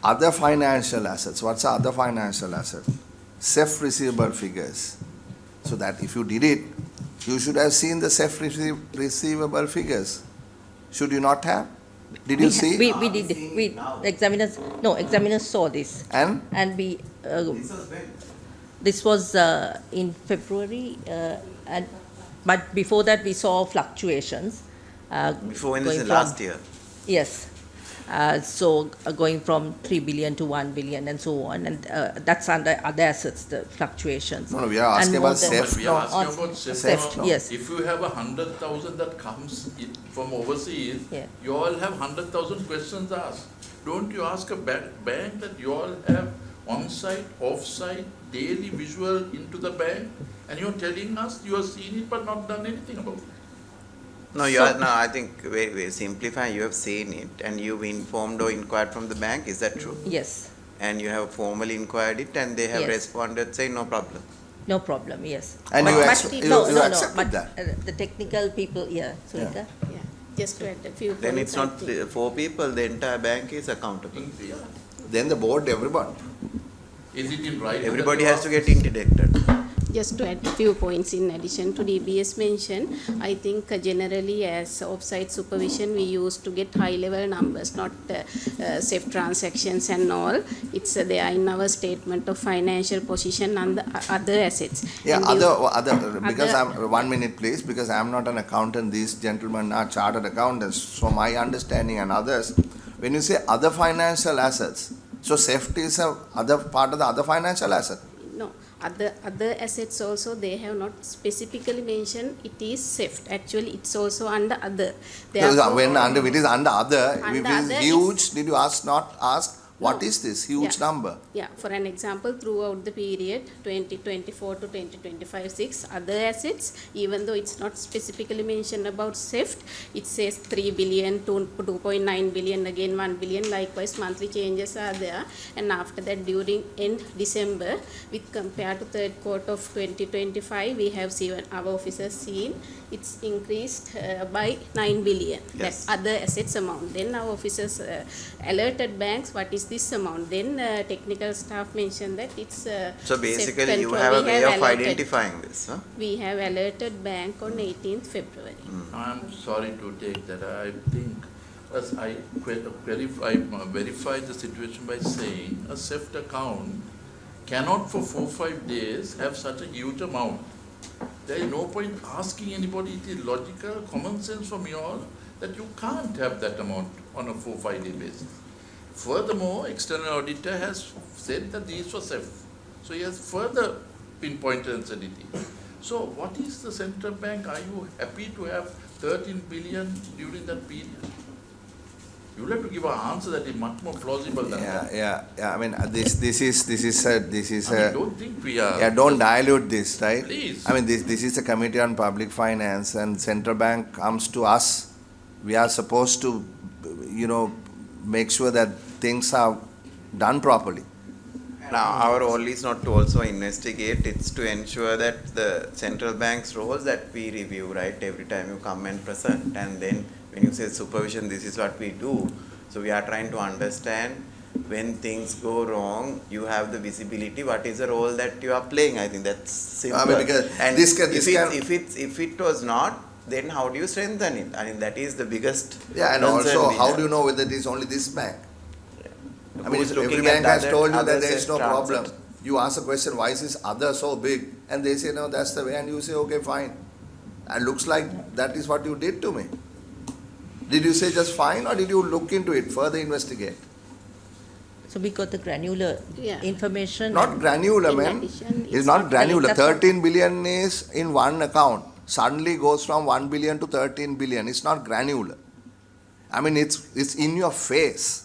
Other financial assets. What's the other financial asset? SEF receivable figures. So that if you did it, you should have seen the SEF receivable figures. Should you not have? Did you see? We did. Examiners saw this. And we. This was when? This was in February, but before that we saw fluctuations. Before when is last year? Yes. Going from 3 billion to 1 billion and so on, and that's under other assets, the fluctuations. no, we are asking about SEF. We are asking about SEF, SEF. yes. If you have 100,000 that comes in from overseas, Yeah. you all have 100,000 questions asked. Don't you ask a bank that you all have on-site, off-site, daily visual into the bank, and you're telling us you have seen it but not done anything about it? No, you are, no, I think we simplify, you have seen it and you've informed or inquired from the bank, is that true? Yes. And you have formally inquired it and they have Yes. responded saying no problem. No problem. Yes. And But- you but accepted but that? the technical people, Sunita. Yeah, just to add a few Then points, it's I not think. 4 people, the entire bank is accountable. Yeah. Then the board, everyone. Is it in writing? Everybody has to get interdicted. Just to add a few points in addition to DBS mentioned, I think generally as offsite supervision we used to get high level numbers, not safe transactions and all. It's they are in our statement of financial position and the other assets. Yeah, And other because other- I'm 1 minute please, because I'm not an accountant, these gentlemen are chartered accountants. So my understanding and others, when you say other financial assets, so safety is a other part of the other financial asset. No, other assets also they have not specifically mentioned it is theft. Actually, it's also under other. So when it is under other, Under if it is other huge, did you not ask what No. is this huge Yeah. number? Yeah, for an example, throughout the period 2024 to 2025, 6 other assets, even though it's not specifically mentioned about theft, it says 3 billion, 2.9 billion, again 1 billion, likewise monthly changes are there. And after that, during end December, with compared to third quarter of 2025, we have seen our officers seen it's increased by 9 billion. Yes. That other assets amount. Then our officers alerted banks, what is this amount? Then technical staff mentioned that it's So safe basically you control. have a We way of alerted- identifying this, huh? We have alerted bank on 18th February. I'm sorry to take that. I think as I verify the situation by saying a SEFT account cannot for 4-5 days have such a huge amount. There is no point asking anybody. It is logical, common sense from you all that you can't have that amount on a 4-5 day basis. Furthermore, external auditor has said that these were SEF. So he has further pinpointed and said it is. So what is the central bank? Are you happy to have 13 billion during that period? You will have to give an answer that is much more plausible than that. Yeah. I mean, this is I don't think we are. yeah. Don't dilute this, right? Please. I mean, this is a committee on public finance, and central bank comes to us. We are supposed to, make sure that things are done properly. Now, our role is not to also investigate, it's to ensure that the central bank's roles that we review, right, every time you come and present. And then when you say supervision, this is what we do. So we are trying to understand when things go wrong, you have the visibility, what is the role that you are playing. I think that's simple. I mean, because and if it was not, then how do you strengthen it? I mean, that is the biggest Yeah, and concern also, we how have. do you know whether it is only this bank? I mean, Who's if every looking bank at has other- told you that other there is no set problem. transit? You ask a question, why is this other so big? And they say, no, that's the way. And you say, okay, fine. And looks like that is what you did to me. Did you say just fine, or did you look into it, further investigate? So we got the granular Yeah. information. Not granular, In man. addition, It's not granular. that's what- 13 billion is in one account. Suddenly goes from 1 billion to 13 billion. It's not granular. I mean, it's in your face.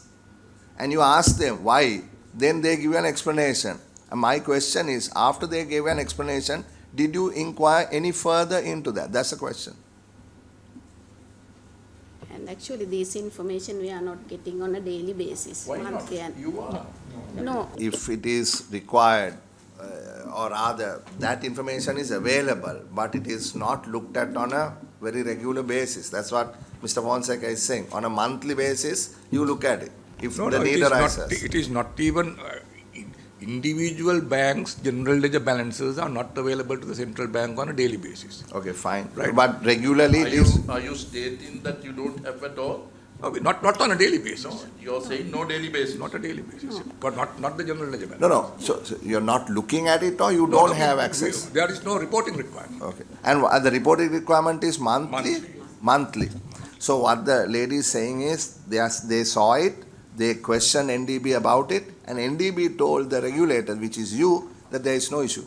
And you ask them why, then they give you an explanation. And my question is, after they gave an explanation, did you inquire any further into that? That's the question. And actually, this information we are not getting on a daily basis. Why not? monthly and- You are. No, If it is required, or rather, that information is available, but it is not looked at on a very regular basis. That's what Mr. Fonseca is saying. On a monthly basis, you look at it. if No, the no, need arises. it is not even, individual banks' general ledger balances are not available to the central bank on a daily basis. Okay, fine. Right. But regularly it is. Are you stating that you don't have at all? Not on a daily basis. No, you're saying no daily basis. Not a daily basis, but not the general ledger balance. No. So you're not looking at it or you No, don't no, have we- access? There is no reporting requirement. Okay. And the reporting requirement is monthly? Monthly. So what the lady is saying is they saw it, they questioned NDB about it, and NDB told the regulator, which is you, that there is no issue.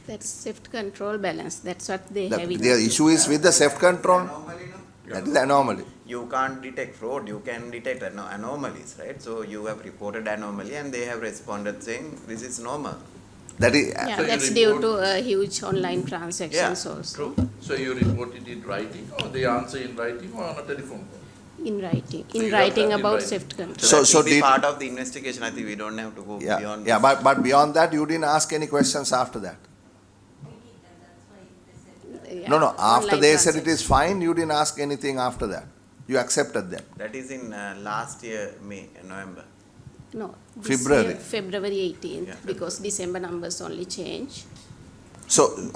That's SWIFT control balance, that's what they The, have in. their issue is with the self control. Anomaly, no? That is the anomaly. You can't detect fraud, you can detect anomalies, right? So you have reported anomaly and they have responded saying this is normal. That is. Yeah, So you that's due report- to huge online transactions also, True. So you report it in writing, or they answer in writing, or on a telephone call? in writing, So you in have writing that in about writing. SWIFT control. So So- that so will be did- part of the investigation. I think we don't have to go Yeah, beyond. yeah, this. but beyond that, you didn't ask any questions after that. Yeah, No, after online they said it transactions. is fine, you didn't ask anything after that. You accepted them. That is in last year, November. No, this February. year, February 18th, Yeah, because December numbers only change. So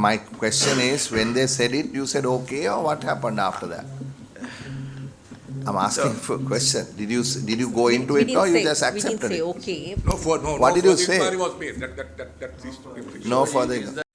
my question is, when they said it, you said okay, or what happened after that? I'm asking for a question. Did you go into We it, didn't or you say- just We accepted didn't say it? okay. No, What did you further say? inquiry was made. That is. No further. Is that